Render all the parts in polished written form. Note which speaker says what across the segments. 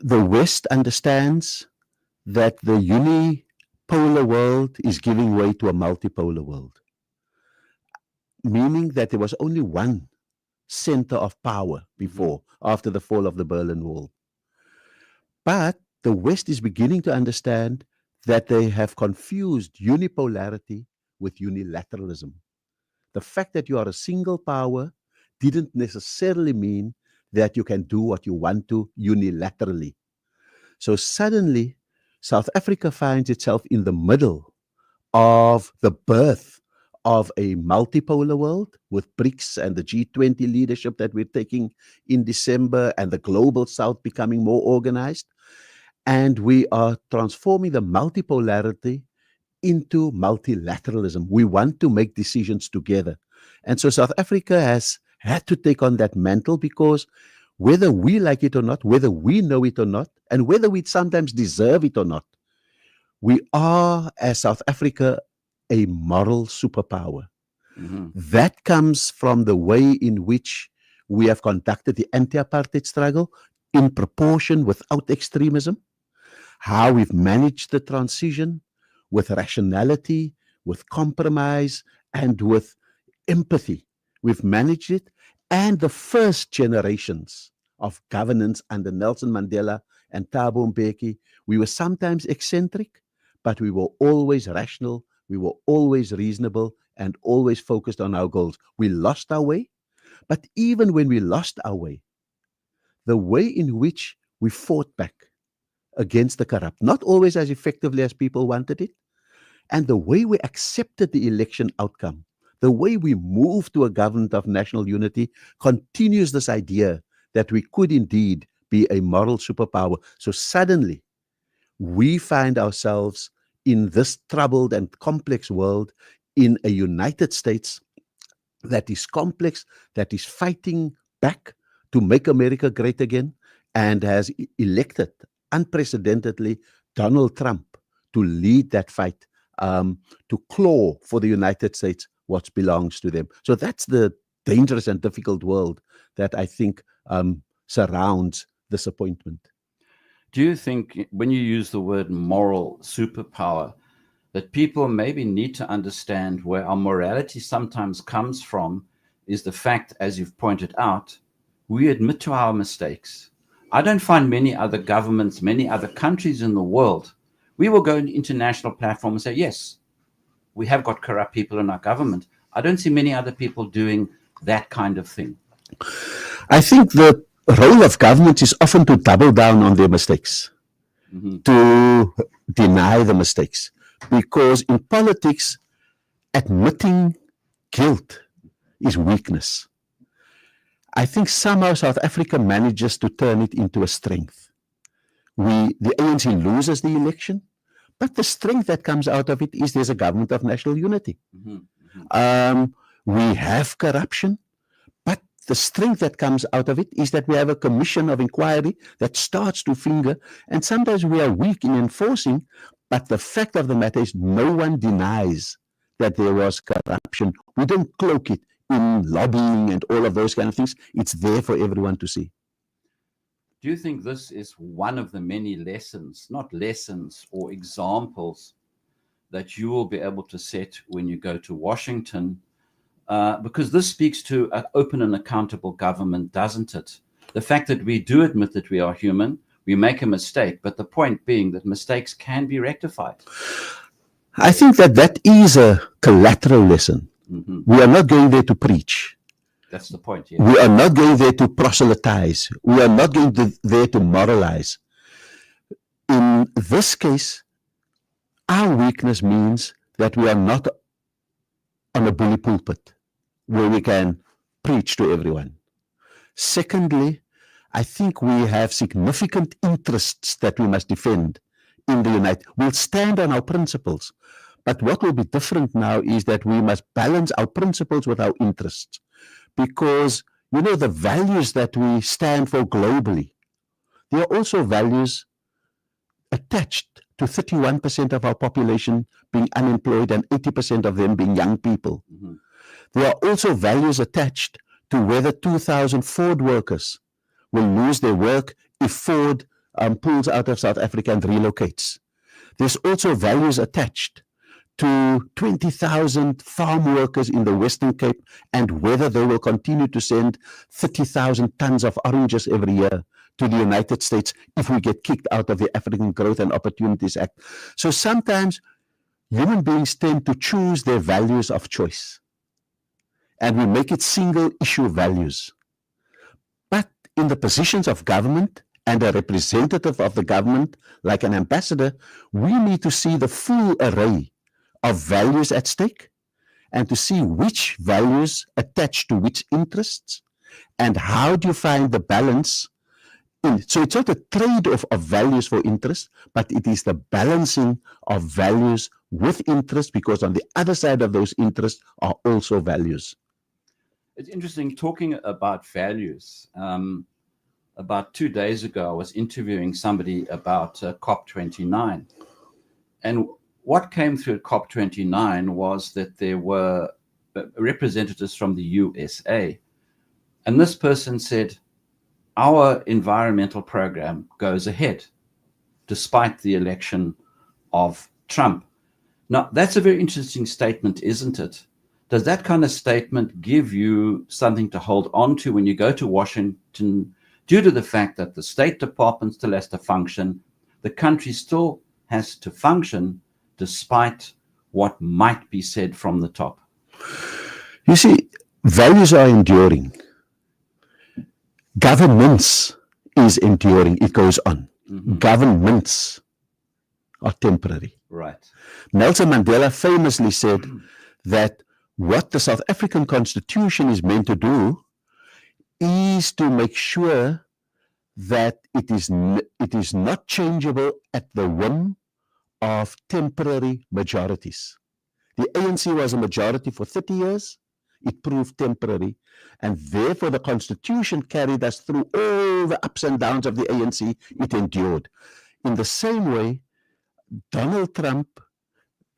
Speaker 1: the West understands that the unipolar world is giving way to a multipolar world, meaning that there was only one center of power before, after the fall of the Berlin Wall. But the West is beginning to understand that they have confused unipolarity with unilateralism. The fact that you are a single power didn't necessarily mean that you can do what you want to unilaterally. So suddenly, South Africa finds itself in the middle of the birth of a multipolar world with BRICS and the G20 leadership that we're taking in December and the global South becoming more organized. And we are transforming the multipolarity into multilateralism. We want to make decisions together. And so South Africa has had to take on that mantle because whether we like it or not, whether we know it or not, and whether we sometimes deserve it or not, we are, as South Africa, a moral superpower. That comes from the way in which we have conducted the anti-apartheid struggle in proportion without extremism, how we've managed the transition with rationality, with compromise, and with empathy. We've managed it, and the first generations of governance under Nelson Mandela and Thabo Mbeki, we were sometimes eccentric, but we were always rational, we were always reasonable, and always focused on our goals. We lost our way, but even when we lost our way, the way in which we fought back against the corrupt, not always as effectively as people wanted it, and the way we accepted the election outcome, the way we moved to a government of national unity continues this idea that we could indeed be a moral superpower. So suddenly, we find ourselves in this troubled and complex world in a United States that is complex, that is fighting back to make America great again, and has elected unprecedentedly Donald Trump to lead that fight, to claw for the United States what belongs to them. So that's the dangerous and difficult world that I think surrounds this appointment.
Speaker 2: Do you think when you use the word moral superpower, that people maybe need to understand where our morality sometimes comes from is the fact, as you've pointed out, we admit to our mistakes. I don't find many other governments, many other countries in the world, we will go on an international platform and say, yes, we have got corrupt people in our government. I don't see many other people doing that kind of thing.
Speaker 1: I think the role of government is often to double down on their mistakes, to deny the mistakes. Because in politics, admitting guilt is weakness. I think somehow South Africa manages to turn it into a strength. The ANC loses the election, but the strength that comes out of it is there's a government of national unity. We have corruption, but the strength that comes out of it is that we have a commission of inquiry that starts to finger, and sometimes we are weak in enforcing, but the fact of the matter is no one denies that there was corruption. We don't cloak it in lobbying and all of those kind of things. It's there for everyone to see.
Speaker 2: Do you think this is one of the many lessons, not lessons or examples, that you will be able to set when you go to Washington? Because this speaks to an open and accountable government, doesn't it? The fact that we do admit that we are human, we make a mistake, but the point being that mistakes can be rectified.
Speaker 1: I think that is a collateral lesson. We are not going there to preach.
Speaker 2: That's the point. Yeah.
Speaker 1: We are not going there to proselytize. We are not going there to moralize. In this case, our weakness means that we are not on a bully pulpit where we can preach to everyone. Secondly, I think we have significant interests that we must defend in the United. We'll stand on our principles, but what will be different now is that we must balance our principles with our interests, because the values that we stand for globally, there are also values attached to 31% of our population being unemployed and 80% of them being young people. There are also values attached to whether 2,000 Ford workers will lose their work if Ford pulls out of South Africa and relocates. There's also values attached to 20,000 farm workers in the Western Cape and whether they will continue to send 30,000 tons of oranges every year to the United States if we get kicked out of the African Growth and Opportunities Act. So sometimes human beings tend to choose their values of choice, and we make it single issue values. But in the positions of government and a representative of the government, like an ambassador, we need to see the full array of values at stake and to see which values attach to which interests and how do you find the balance. So it's not a trade-off of values for interest, but it is the balancing of values with interest, because on the other side of those interests are also values.
Speaker 2: It's interesting talking about values. About 2 days ago, I was interviewing somebody about COP29. And what came through at COP29 was that there were representatives from the USA. And this person said, our environmental program goes ahead, despite the election of Trump. Now, that's a very interesting statement, isn't it? Does that kind of statement give you something to hold on to when you go to Washington, due to the fact that the State Department still has to function, the country still has to function, despite what might be said from the top?
Speaker 1: You see, values are enduring. Governments is enduring. It goes on. Mm-hmm. Governments are temporary.
Speaker 2: Right.
Speaker 1: Nelson Mandela famously said that what the South African Constitution is meant to do is to make sure that it is not changeable at the whim of temporary majorities. The ANC was a majority for 30 years. It proved temporary. And therefore, the Constitution carried us through all the ups and downs of the ANC. It endured. In the same way, Donald Trump,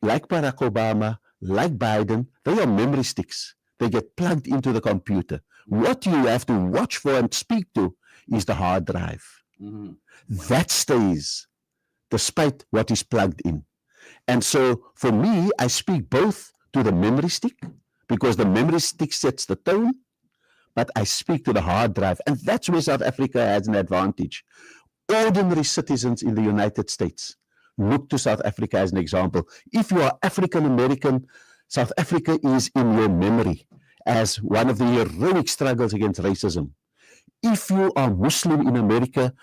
Speaker 1: like Barack Obama, like Biden, they are memory sticks. They get plugged into the computer. What you have to watch for and speak to is the hard drive. Mm-hmm. That stays despite what is plugged in. And so for me, I speak both to the memory stick, because the memory stick sets the tone, but I speak to the hard drive. And that's where South Africa has an advantage. Ordinary citizens in the United States look to South Africa as an example. If you are African American, South Africa is in your memory as one of the heroic struggles against racism. If you are Muslim in America,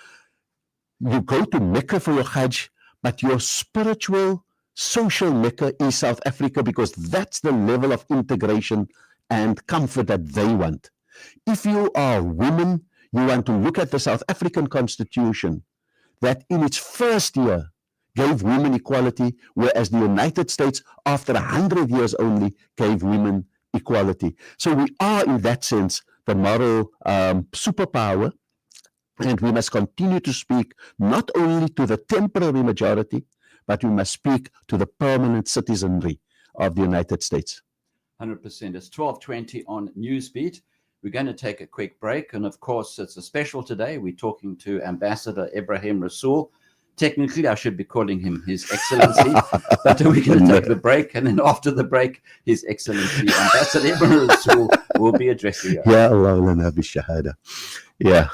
Speaker 1: you go to Mecca for your Hajj, but your spiritual, social Mecca is South Africa, because that's the level of integration and comfort that they want. If you are women, you want to look at the South African Constitution that in its first year gave women equality, whereas the United States, after 100 years only, gave women equality. So we are, in that sense, the moral superpower, and we must continue to speak not only to the temporary majority, but we must speak to the permanent citizenry of the United States.
Speaker 2: 100%. It's 12:20 on NewsBeat. We're going to take a quick break. And of course, it's a special today. We're talking to Ambassador Ebrahim Rasool. Technically, I should be calling him His Excellency, but we're going to take the break. And then after the break, His Excellency, Ambassador Ebrahim Rasool, will be addressing us.
Speaker 1: Ya Allah lana bi shahada. Yeah.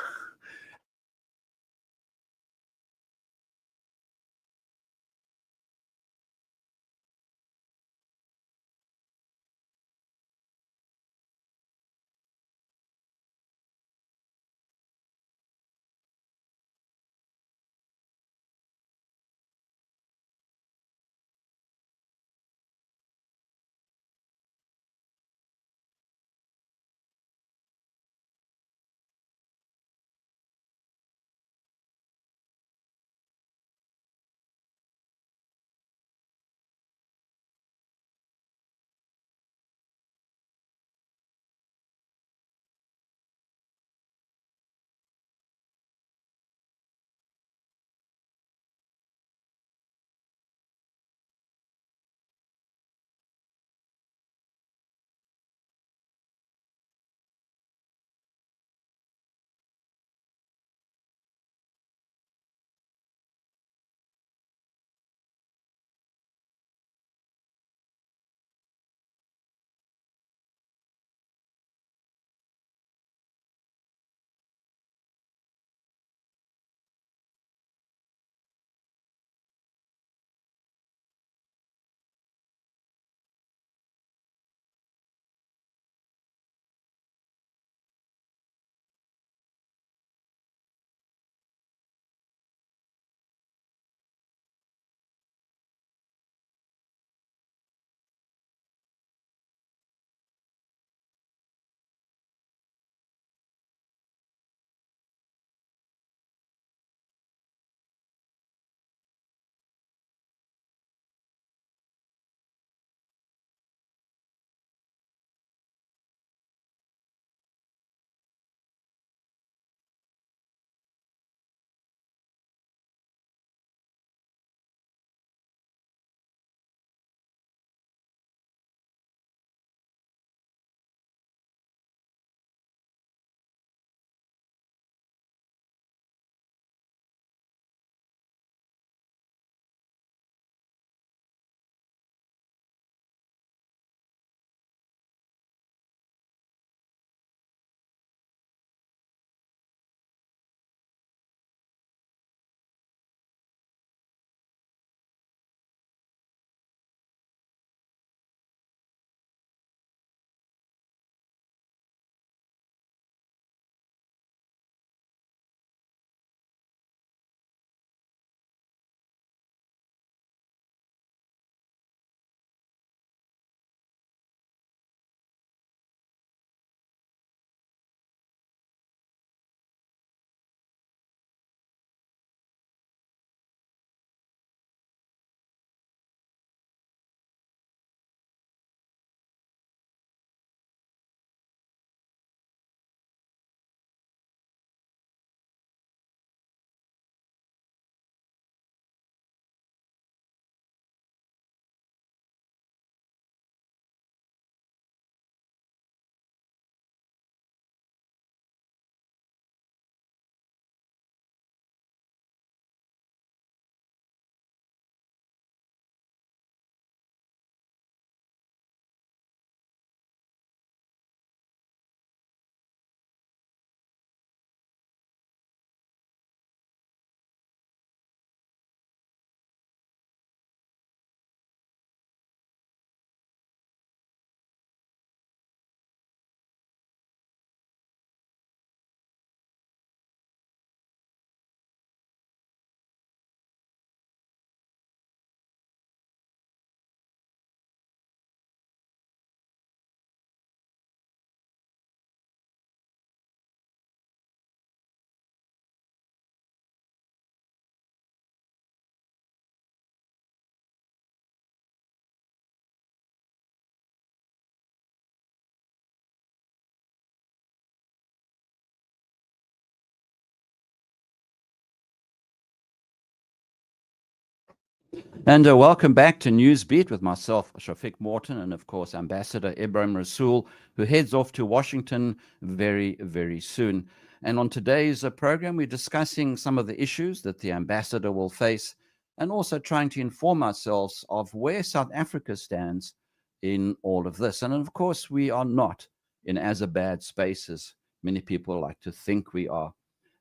Speaker 2: And welcome back to NewsBeat with myself, Shafiq Morton, and of course, Ambassador Ebrahim Rasool, who heads off to Washington very, very soon. And on today's program, we're discussing some of the issues that the ambassador will face and also trying to inform ourselves of where South Africa stands in all of this. And of course, we are not in as a bad space as many people like to think we are.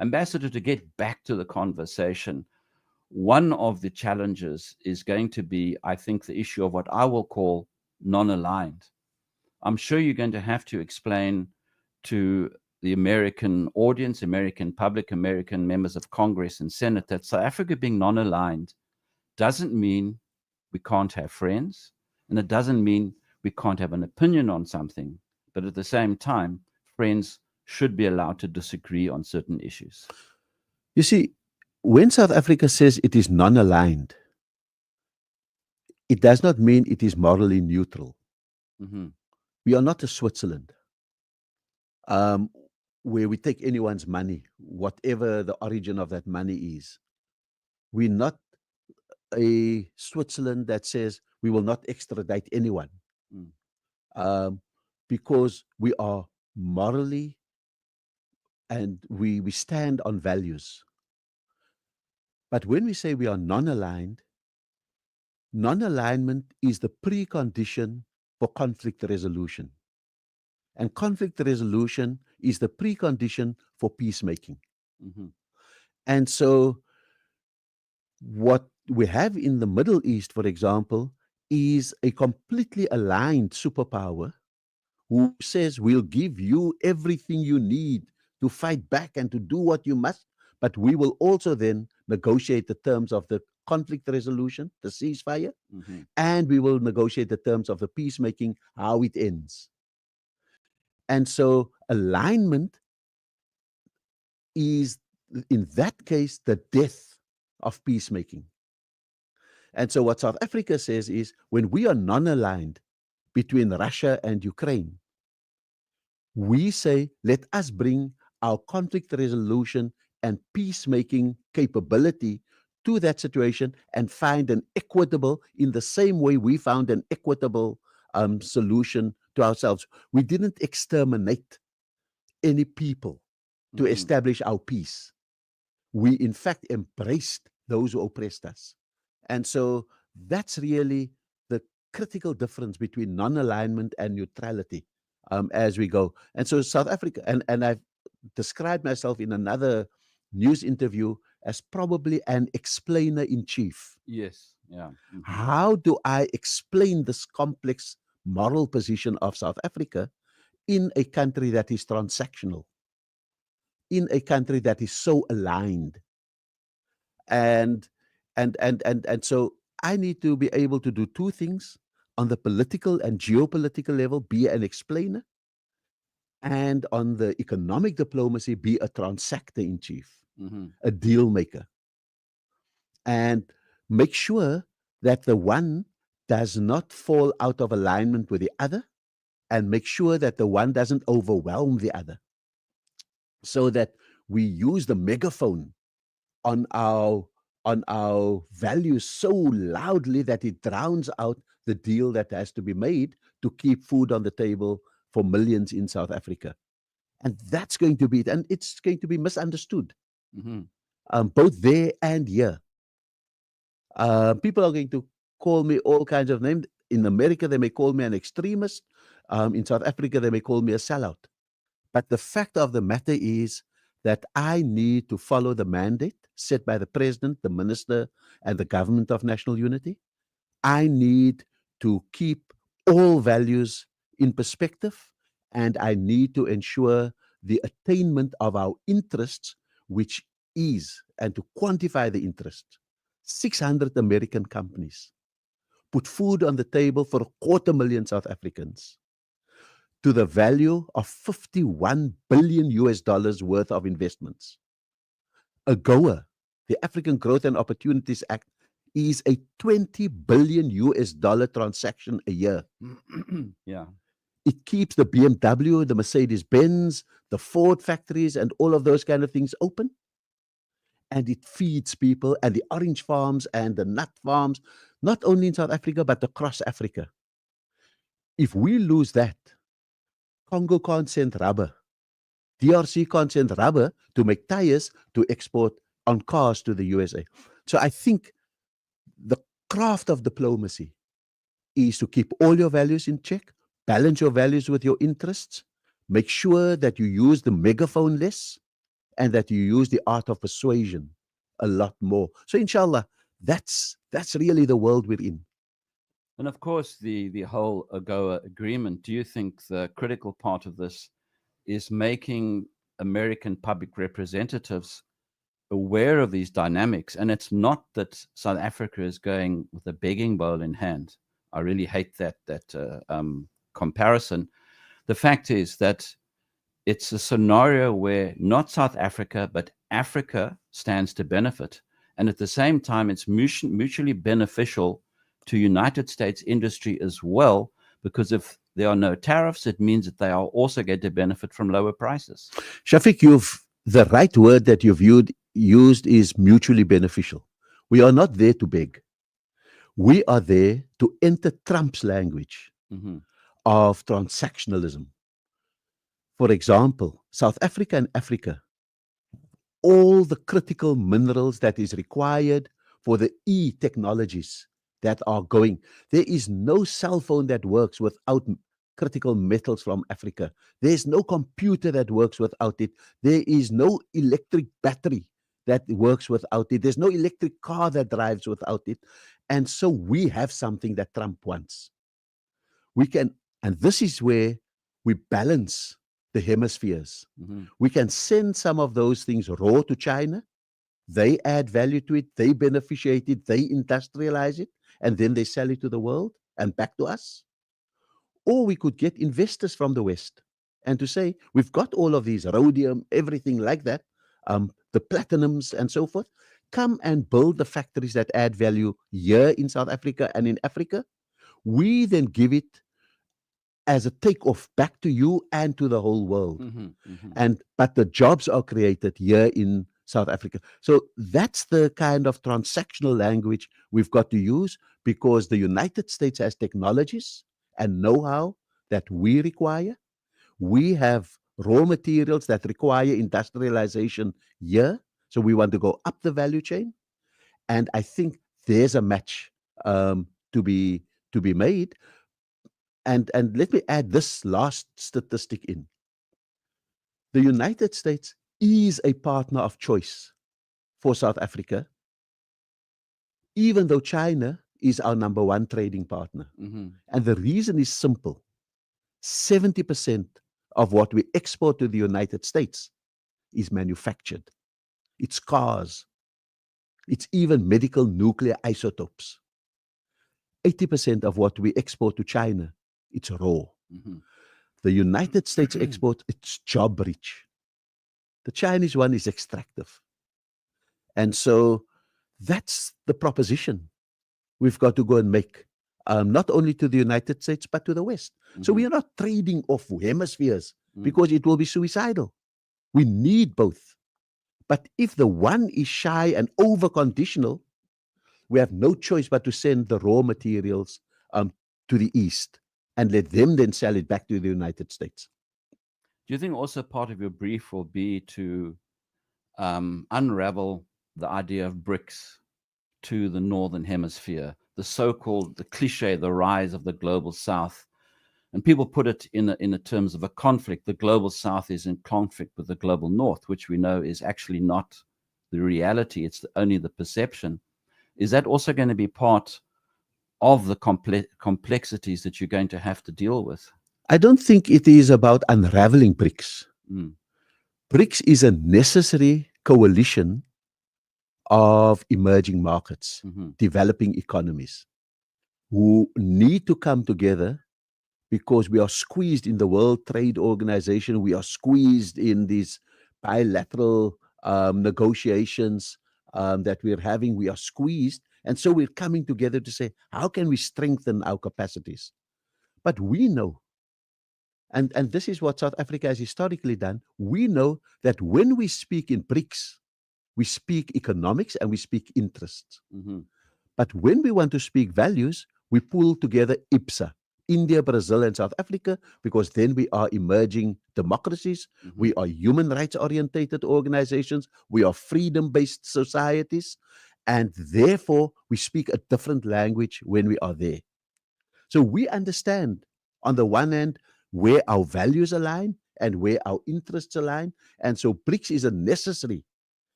Speaker 2: Ambassador, to get back to the conversation, one of the challenges is going to be, I think, the issue of what I will call non aligned. I'm sure you're going to have to explain to the American audience, American public, American members of Congress and Senate that South Africa being non aligned doesn't mean we can't have friends, and it doesn't mean we can't have an opinion on something. But at the same time, friends should be allowed to disagree on certain issues.
Speaker 1: You see, when South Africa says it is non aligned, it does not mean it is morally neutral.
Speaker 2: Mm-hmm.
Speaker 1: We are not a Switzerland um, where we take anyone's money, whatever the origin of that money is. We're not a Switzerland that says we will not extradite anyone
Speaker 2: Mm.
Speaker 1: because we are morally and we stand on values. But when we say we are non aligned, non alignment is the precondition for conflict resolution. And conflict resolution is the precondition for peacemaking.
Speaker 2: Mm-hmm.
Speaker 1: And so, what we have in the Middle East, for example, is a completely aligned superpower who says, we'll give you everything you need to fight back and to do what you must, but we will also then negotiate the terms of the conflict resolution, the ceasefire,
Speaker 2: Mm-hmm.
Speaker 1: and we will negotiate the terms of the peacemaking, how it ends. And so alignment is, in that case, the death of peacemaking. And so what South Africa says is, when we are non-aligned between Russia and Ukraine, we say, let us bring our conflict resolution and peacemaking capability to that situation and find an equitable, in the same way we found an equitable solution to ourselves. We didn't exterminate any people to
Speaker 2: Mm-hmm.
Speaker 1: establish our peace. We, in fact, embraced those who oppressed us. And so that's really the critical difference between non-alignment and neutrality as we go. And so South Africa, and I've described myself in another news interview as probably an explainer in chief.
Speaker 2: Yes. Yeah. Mm-hmm.
Speaker 1: How do I explain this complex moral position of South Africa in a country that is transactional, in a country that is so aligned? And so I need to be able to do two things on the political and geopolitical level: be an explainer, and on the economic diplomacy, be a transactor in chief,
Speaker 2: Mm-hmm.
Speaker 1: a deal maker, and make sure that the one does not fall out of alignment with the other, and make sure that the one doesn't overwhelm the other, so that we use the megaphone on our values so loudly that it drowns out the deal that has to be made to keep food on the table for millions in South Africa. And that's going to be it. And it's going to be misunderstood,
Speaker 2: Mm-hmm.
Speaker 1: both there and here. People are going to call me all kinds of names. In America, they may call me an extremist. In South Africa, they may call me a sellout. But the fact of the matter is that I need to follow the mandate set by the president, the minister, and the government of national unity. I need to keep all values in perspective, and I need to ensure the attainment of our interests, which is, and to quantify the interest. 600 American companies put food on the table for 250,000 South Africans to the value of 51 billion US dollars worth of investments. AGOA, the African Growth and Opportunities Act, is a 20 billion US dollar transaction a year.
Speaker 2: Yeah.
Speaker 1: It keeps the BMW, the Mercedes Benz, the Ford factories, and all of those kind of things open. and it feeds people, and the orange farms and the nut farms, not only in South Africa, but across Africa. If we lose that, Congo can't send rubber. DRC can't send rubber to make tires to export on cars to the USA. So I think the craft of diplomacy is to keep all your values in check, balance your values with your interests, make sure that you use the megaphone less, and that you use the art of persuasion a lot more. So inshallah, that's really the world we're in.
Speaker 2: And of course, the whole AGOA agreement, do you think the critical part of this is making American public representatives aware of these dynamics? And it's not that South Africa is going with a begging bowl in hand. I really hate that comparison. The fact is that it's a scenario where not South Africa, but Africa stands to benefit. And at the same time, it's mutually beneficial to United States industry as well, because if there are no tariffs, it means that they are also going to benefit from lower prices.
Speaker 1: Shafiq, the right word that you've used is mutually beneficial. We are not there to beg. We are there to enter Trump's language of transactionalism. For example, South Africa and Africa, all the critical minerals that is required for the technologies that are going. There is no cell phone that works without critical metals from Africa. There's no computer that works without it. There is no electric battery that works without it. There's no electric car that drives without it. And so we have something that Trump wants. We can, and this is where we balance the hemispheres. We can send some of those things raw to China. They add value to it, they beneficiate it, they industrialize it, and then they sell it to the world and back to us. Or we could get investors from the West and to say, we've got all of these rhodium, everything like that, the platinums and so forth. Come and build the factories that add value here in South Africa and in Africa. We then give it as a takeoff back to you and to the whole world. But the jobs are created here in South Africa. So that's the kind of transactional language we've got to use, because the United States has technologies and know-how that we require. We have raw materials that require industrialization here. So we want to go up the value chain. And I think there's a match to be made. And let me add this last statistic in. The United States is a partner of choice for South Africa, even though China is our number one trading partner. And the reason is simple. 70% of what we export to the United States is manufactured. It's cars. It's even medical nuclear isotopes. 80% of what we export to China, it's raw. The United States export, it's job rich. The Chinese one is extractive. And so that's the proposition we've got to go and make, not only to the United States, but to the West. So we are not trading off hemispheres because it will be suicidal. We need both. But if the one is shy and over conditional, we have no choice but to send the raw materials to the East and let them then sell it back to the United States.
Speaker 2: Do you think also part of your brief will be to unravel the idea of BRICS to the Northern Hemisphere, the so-called, the cliche, the rise of the global South? And people put it in the terms of a conflict. The global South is in conflict with the global North, which we know is actually not the reality. It's only the perception. Is that also going to be part of the complexities that you're going to have to deal with?
Speaker 1: I don't think it is about unraveling BRICS. BRICS is a necessary coalition of emerging markets, developing economies, who need to come together because we are squeezed in the World Trade Organization. We are squeezed in these bilateral negotiations that we're having. We are squeezed. And so we're coming together to say, how can we strengthen our capacities? But we know, and this is what South Africa has historically done, we know that when we speak in BRICS, we speak economics and we speak interests.
Speaker 2: Mm-hmm.
Speaker 1: But when we want to speak values, we pull together IPSA, India, Brazil, and South Africa, because then we are emerging democracies,
Speaker 2: Mm-hmm.
Speaker 1: we are human rights orientated organizations, we are freedom based societies, and therefore we speak a different language when we are there. So we understand, on the one hand, where our values align and where our interests align. And so BRICS is a necessary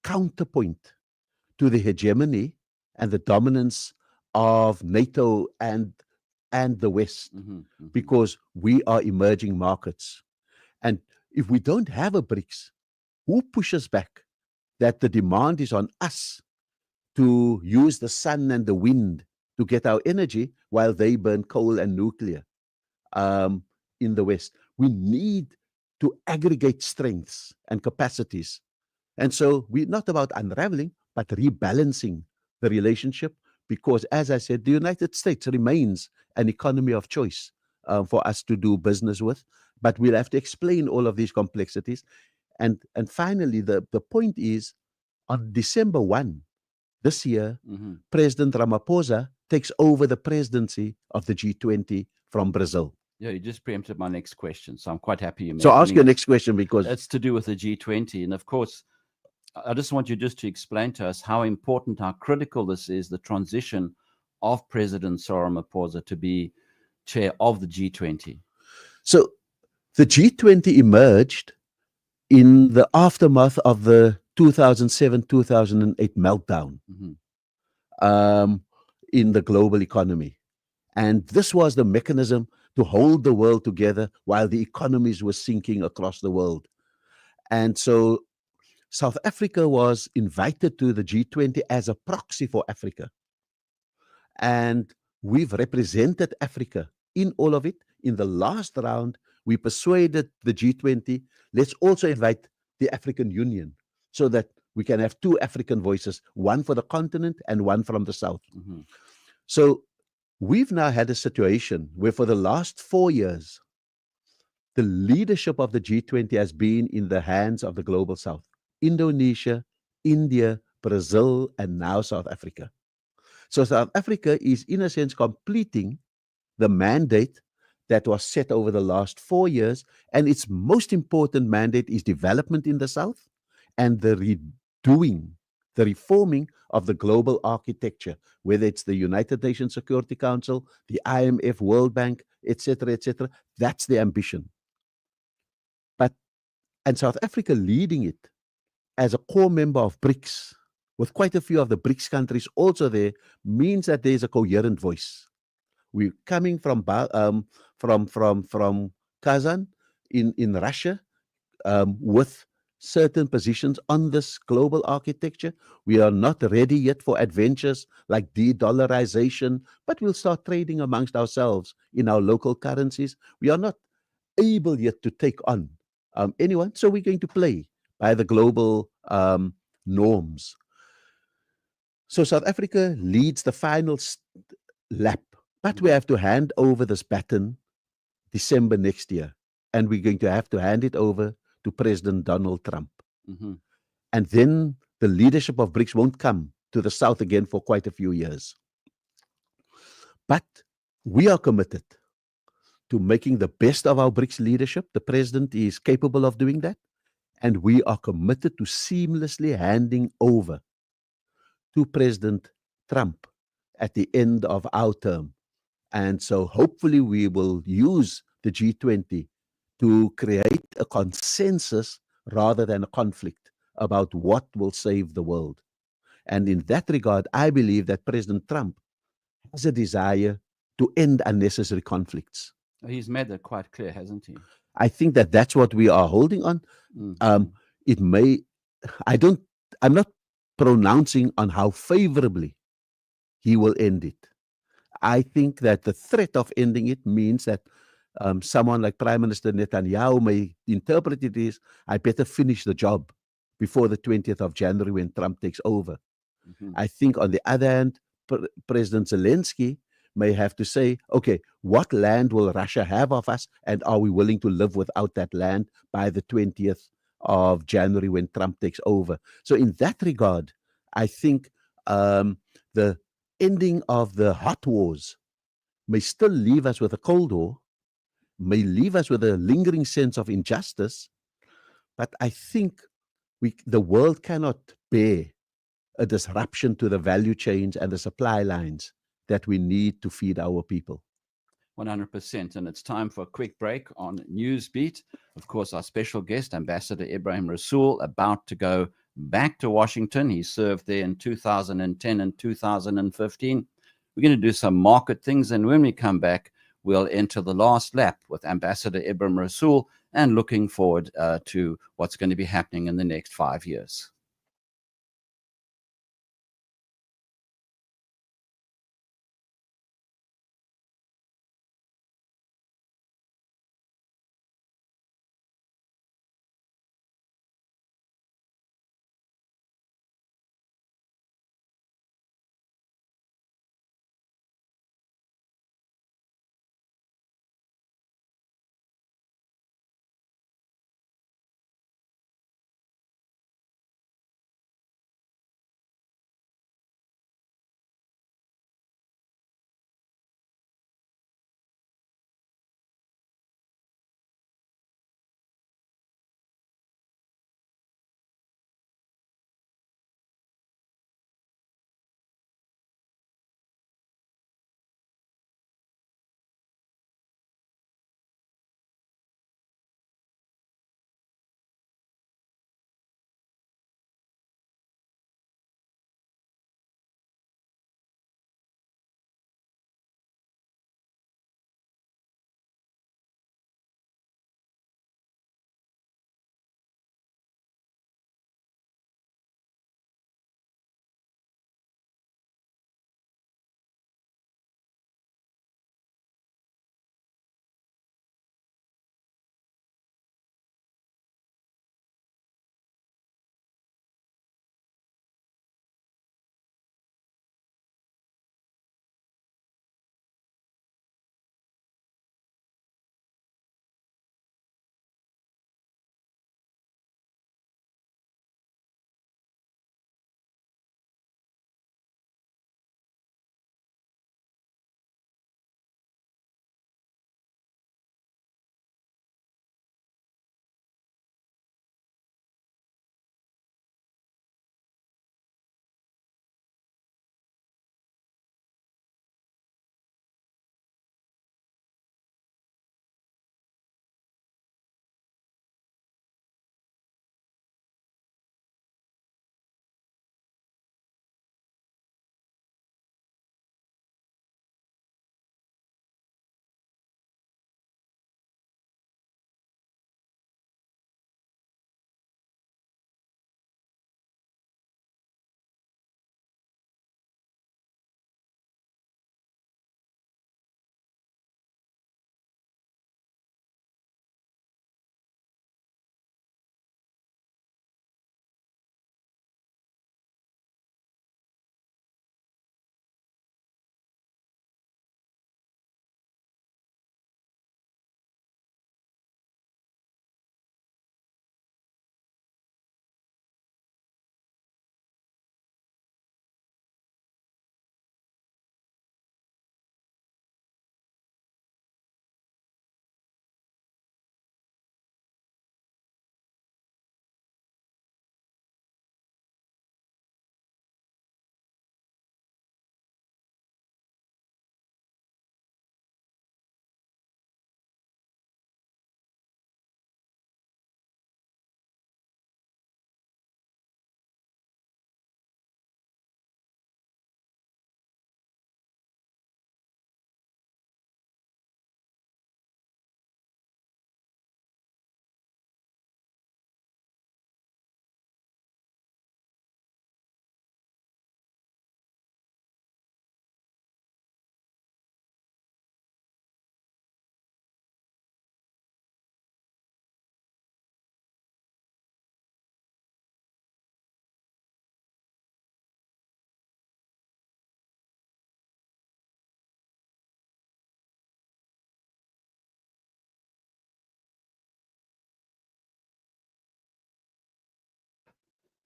Speaker 1: counterpoint to the hegemony and the dominance of NATO and the West,
Speaker 2: Mm-hmm. Mm-hmm.
Speaker 1: because we are emerging markets. And if we don't have a BRICS, who pushes back that the demand is on us to use the sun and the wind to get our energy while they burn coal and nuclear um, in the West? We need to aggregate strengths and capacities. And so we're not about unraveling, but rebalancing the relationship, because, as I said, the United States remains an economy of choice for us to do business with. But we'll have to explain all of these complexities. And finally, the point is, on December 1 this year,
Speaker 2: Mm-hmm.
Speaker 1: President Ramaphosa takes over the presidency of the G20 from Brazil.
Speaker 2: Yeah, you just preempted my next question, so I'm quite happy you
Speaker 1: So
Speaker 2: mentioned
Speaker 1: ask your next question, because
Speaker 2: It's to do with the G20, and of course, I just want you just to explain to us how important, how critical this is, the transition of President Cyril Ramaphosa to be chair of the G20.
Speaker 1: so the G20 emerged in the aftermath of the 2007-2008 meltdown
Speaker 2: Mm-hmm.
Speaker 1: um, in the global economy. And this was the mechanism to hold the world together while the economies were sinking across the world. And so South Africa was invited to the G20 as a proxy for Africa. And we've represented Africa in all of it. In the last round, we persuaded the G20, let's also invite the African Union so that we can have two African voices, one for the continent and one from the South.
Speaker 2: Mm-hmm.
Speaker 1: So we've now had a situation where for the last 4 years, the leadership of the G20 has been in the hands of the global South: Indonesia, India, Brazil, and now South Africa. So South Africa is, in a sense, completing the mandate that was set over the last 4 years. And its most important mandate is development in the South and the redoing, the reforming of the global architecture, whether it's the United Nations Security Council, the IMF, World Bank, etc., etc. That's the ambition. But and South Africa leading it as a core member of BRICS, with quite a few of the BRICS countries also there, means that there's a coherent voice. We're coming from Kazan in Russia with certain positions on this global architecture. We are not ready yet for adventures like de-dollarization, but we'll start trading amongst ourselves in our local currencies. We are not able yet to take on anyone, so we're going to play by the global norms. So South Africa leads the final lap, but we have to hand over this baton December next year, and we're going to have to hand it over to President Donald Trump.
Speaker 2: Mm-hmm.
Speaker 1: And then the leadership of BRICS won't come to the South again for quite a few years. But we are committed to making the best of our BRICS leadership. The president is capable of doing that. And we are committed to seamlessly handing over to President Trump at the end of our term. And so hopefully we will use the G20 to create a consensus rather than a conflict about what will save the world. And in that regard, I believe that President Trump has a desire to end unnecessary conflicts.
Speaker 2: He's made that quite clear, hasn't he?
Speaker 1: I think that that's what we are holding on.
Speaker 2: Mm-hmm.
Speaker 1: It may, I'm not pronouncing on how favorably he will end it. I think that the threat of ending it means that someone like Prime Minister Netanyahu may interpret it as, I better finish the job before the 20th of January when Trump takes over.
Speaker 2: Mm-hmm.
Speaker 1: I think, on the other hand, President Zelensky may have to say, okay, what land will Russia have of us, and are we willing to live without that land by the 20th of January when Trump takes over. So, in that regard, I think the ending of the hot wars may still leave us with a Cold War, may leave us with a lingering sense of injustice, but I think the world cannot bear a disruption to the value chains and the supply lines that we need to feed our people.
Speaker 2: 100%. And it's time for a quick break on NewsBeat. Of course, our special guest, Ambassador Ebrahim Rasool, about to go back to Washington. He served there in 2010 and 2015. We're going to do some market things. And when we come back, we'll enter the last lap with Ambassador Ebrahim Rasool and looking forward to what's going to be happening in the next 5 years.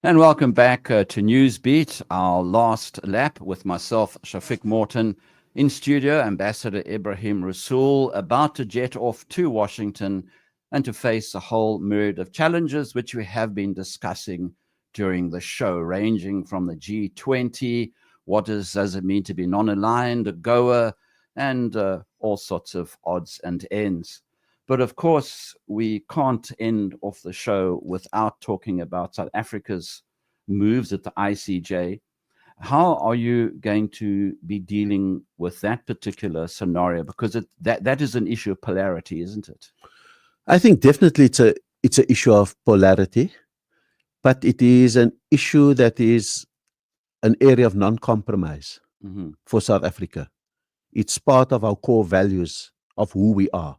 Speaker 2: And welcome back to NewsBeat, our last lap with myself, Shafiq Morton, in studio, Ambassador Ebrahim Rasool, about to jet off to Washington and to face a whole myriad of challenges, which we have been discussing during the show, ranging from the G20, does it mean to be non-aligned, a goer, and all sorts of odds and ends. But of course, we can't end off the show without talking about South Africa's moves at the ICJ. How are you going to be dealing with that particular scenario? Because that is an issue of polarity, isn't it?
Speaker 1: I think definitely it's an issue of polarity, but it is an issue that is an area of non-compromise
Speaker 2: Mm-hmm.
Speaker 1: for South Africa. It's part of our core values of who we are.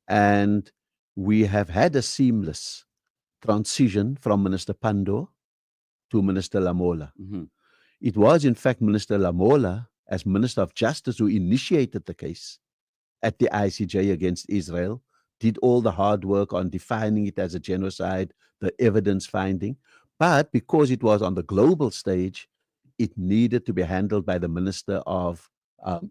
Speaker 1: And we have had a seamless transition from Minister Pandor to Minister Lamola.
Speaker 2: Mm-hmm.
Speaker 1: It was, in fact, Minister Lamola, as Minister of Justice, who initiated the case at the ICJ against Israel, did all the hard work on defining it as a genocide, the evidence finding. But because it was on the global stage, it needed to be handled by the Minister of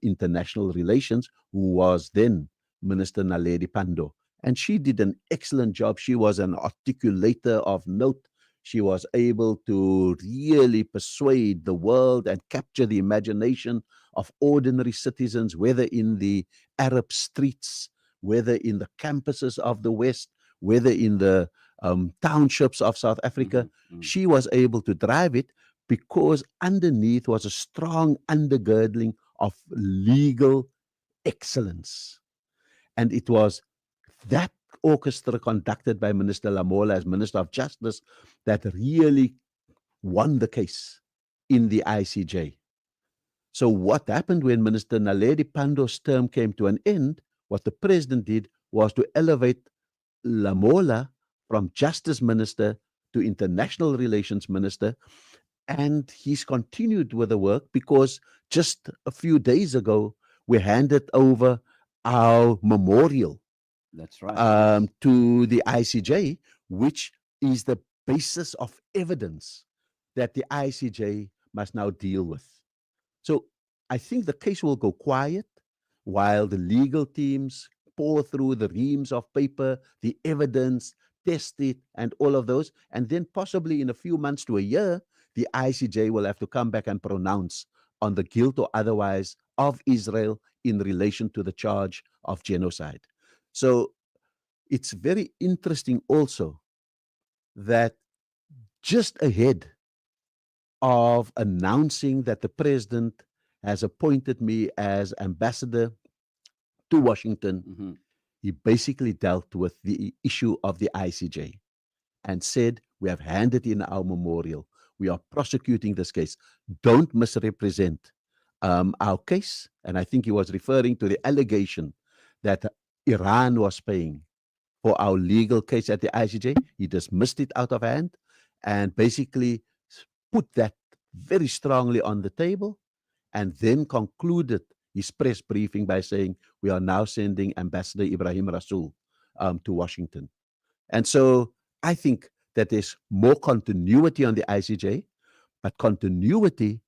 Speaker 1: International Relations, who was then Minister Naledi Pandor. And she did an excellent job. She was an articulator of note. She was able to really persuade the world and capture the imagination of ordinary citizens, whether in the Arab streets, whether in the campuses of the West, whether in the townships of South Africa.
Speaker 2: Mm-hmm.
Speaker 1: She was able to drive it because underneath was a strong undergirding of legal excellence. And it was that orchestra conducted by Minister Lamola as Minister of Justice that really won the case in the ICJ. So what happened when Minister Naledi Pandor's term came to an end, what the president did was to elevate Lamola from Justice Minister to International Relations Minister. And he's continued with the work because just a few days ago, we handed over our memorial
Speaker 2: That's right. Yes.
Speaker 1: to the ICJ, which is the basis of evidence that the ICJ must now deal with. So I think the case will go quiet while the legal teams pour through the reams of paper, the evidence, test it, and all of those. And then possibly in a few months to a year, the ICJ will have to come back and pronounce on the guilt or otherwise of Israel in relation to the charge of genocide. So it's very interesting also that just ahead of announcing that the president has appointed me as ambassador to Washington,
Speaker 2: Mm-hmm.
Speaker 1: he basically dealt with the issue of the ICJ and said, we have handed in our memorial. We are prosecuting this case. Don't misrepresent our case. And I think he was referring to the allegation that Iran was paying for our legal case at the ICJ. He dismissed it out of hand and basically put that very strongly on the table and then concluded his press briefing by saying, we are now sending Ambassador Ebrahim Rasool to Washington. And so I think that there's more continuity on the ICJ, but continuity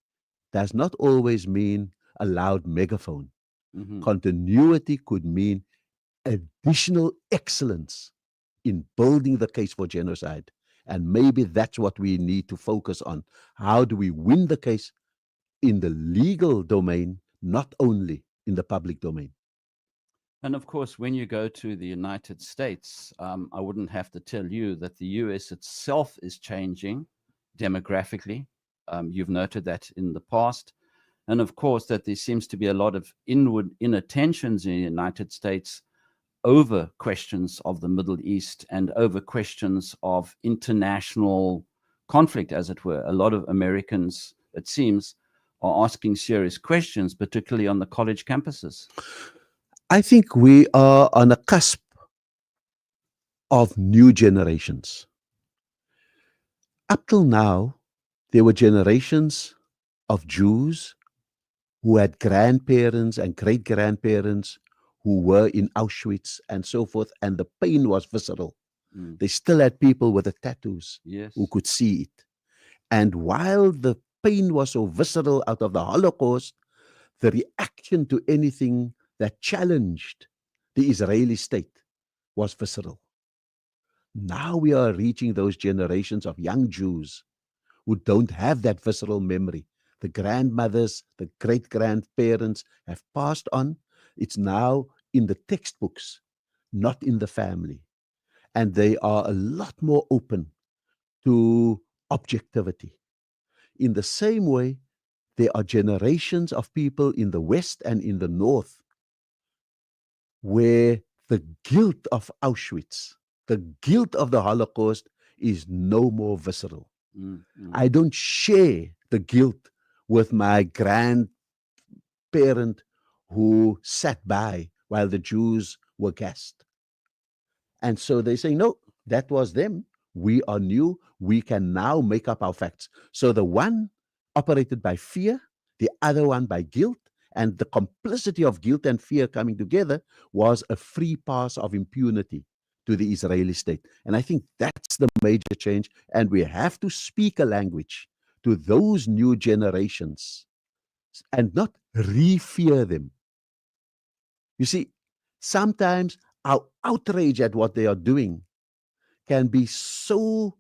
Speaker 1: does not always mean a loud megaphone.
Speaker 2: Mm-hmm.
Speaker 1: Continuity could mean additional excellence in building the case for genocide. And maybe that's what we need to focus on. How do we win the case in the legal domain, not only in the public domain?
Speaker 2: And of course, when you go to the United States, I wouldn't have to tell you that the US itself is changing demographically. You've noted that in the past. And of course, that there seems to be a lot of inner tensions in the United States over questions of the Middle East and over questions of international conflict, as it were. A lot of Americans, it seems, are asking serious questions, particularly on the college campuses.
Speaker 1: I think we are on a cusp of new generations. Up till now, there were generations of Jews who had grandparents and great grandparents who were in Auschwitz and so forth, and the pain was visceral.
Speaker 2: Mm.
Speaker 1: They still had people with the tattoos
Speaker 2: Yes.
Speaker 1: who could see it. And while the pain was so visceral out of the Holocaust, the reaction to anything that challenged the Israeli state was visceral. Now we are reaching those generations of young Jews who don't have that visceral memory. The grandmothers, the great grandparents have passed on. It's now in the textbooks, not in the family. And they are a lot more open to objectivity. In the same way, there are generations of people in the West and in the North where the guilt of Auschwitz, the guilt of the Holocaust is no more visceral. I don't share the guilt with my grandparent who sat by while the Jews were gassed. And so they say, no, that was them. We are new. We can now make up our facts. So the one operated by fear, the other one by guilt, and the complicity of guilt and fear coming together was a free pass of impunity to the Israeli state. And I think that's the major change. And we have to speak a language to those new generations and not re-fear them. You see, sometimes our outrage at what they are doing can be so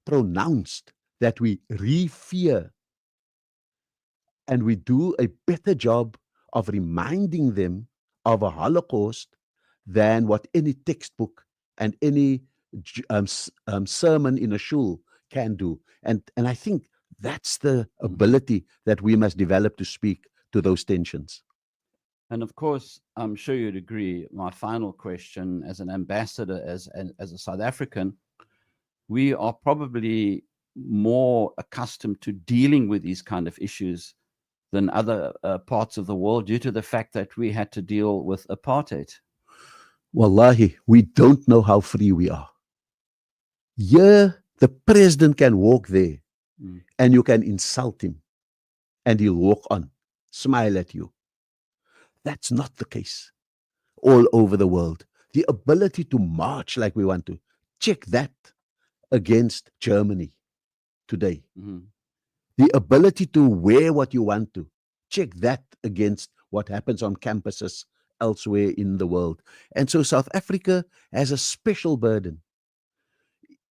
Speaker 1: pronounced that we re-fear, and we do a better job of reminding them of a Holocaust than what any textbook and any sermon in a shul can do. And I think that's the ability that we must develop to speak to those tensions.
Speaker 2: And of course, I'm sure you'd agree, my final question as an ambassador, as a South African, we are probably more accustomed to dealing with these kind of issues than other parts of the world due to the fact that we had to deal with apartheid.
Speaker 1: Wallahi, we don't know how free we are. Here, the president can walk there and you can insult him and he'll walk on, smile at you. That's not the case all over the world. The ability to march like we want to, check that against Germany today. The ability to wear what you want to, check that against what happens on campuses elsewhere in the world. And so South Africa has a special burden.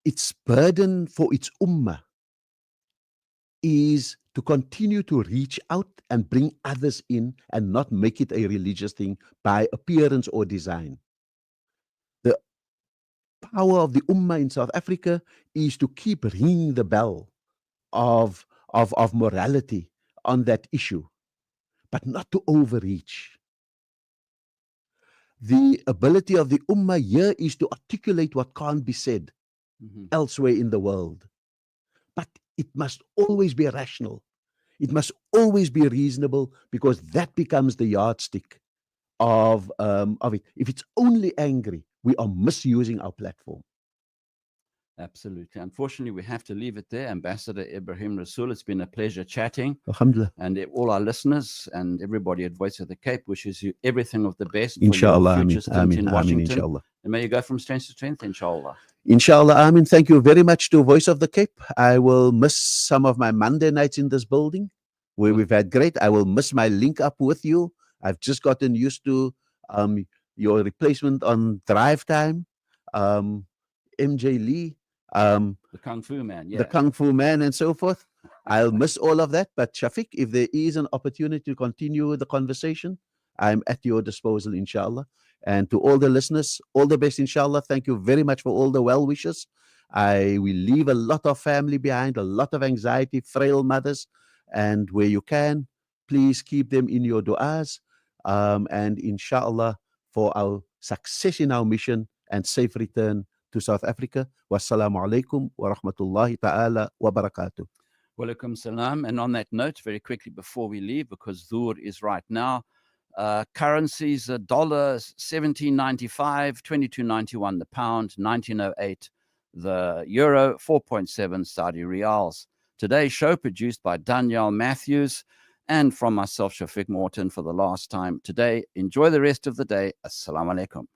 Speaker 1: Its burden for its ummah is to continue to reach out and bring others in and not make it a religious thing by appearance or design. The power of the ummah in South Africa is to keep ringing the bell of morality on that issue, but not to overreach. The ability of the ummah here is to articulate what can't be said elsewhere in the world. But it must always be rational. It must always be reasonable, because that becomes the yardstick of it. If it's only angry, we are misusing our platform.
Speaker 2: Absolutely. Unfortunately, we have to leave it there. Ambassador Ebrahim Rasool, it's been a pleasure chatting.
Speaker 1: Alhamdulillah.
Speaker 2: And all our listeners and everybody at Voice of the Cape wishes you everything of the best
Speaker 1: Inshallah,
Speaker 2: for your future stint in Washington.
Speaker 1: Inshallah.
Speaker 2: And may you go from strength to strength, inshallah.
Speaker 1: Inshallah, Amin. Thank you very much to Voice of the Cape. I will miss some of my Monday nights in this building where we've had great. I will miss my link up with you. I've just gotten used to your replacement on drive time, MJ Lee.
Speaker 2: The Kung Fu Man, yeah.
Speaker 1: The Kung Fu Man and so forth. I'll miss all of that. But Shafiq, if there is an opportunity to continue the conversation, I'm at your disposal, inshallah. And to all the listeners, all the best, inshallah. Thank you very much for all the well wishes. I will leave a lot of family behind, a lot of anxiety, frail mothers. And where you can, please keep them in your du'as. And inshallah, for our success in our mission and safe return to South Africa. Wassalamu alaikum wa rahmatullahi ta'ala wa barakatuh.
Speaker 2: Walaikum salam. And on that note, very quickly before we leave, because Dhuhr is right now, currencies, $1, 17.95, 22.91 the pound, 19.08 the euro, 4.7 Saudi riyals. Today's show produced by Danielle Matthews and from myself, Shafiq Morton, for the last time today. Enjoy the rest of the day. Assalamu alaikum.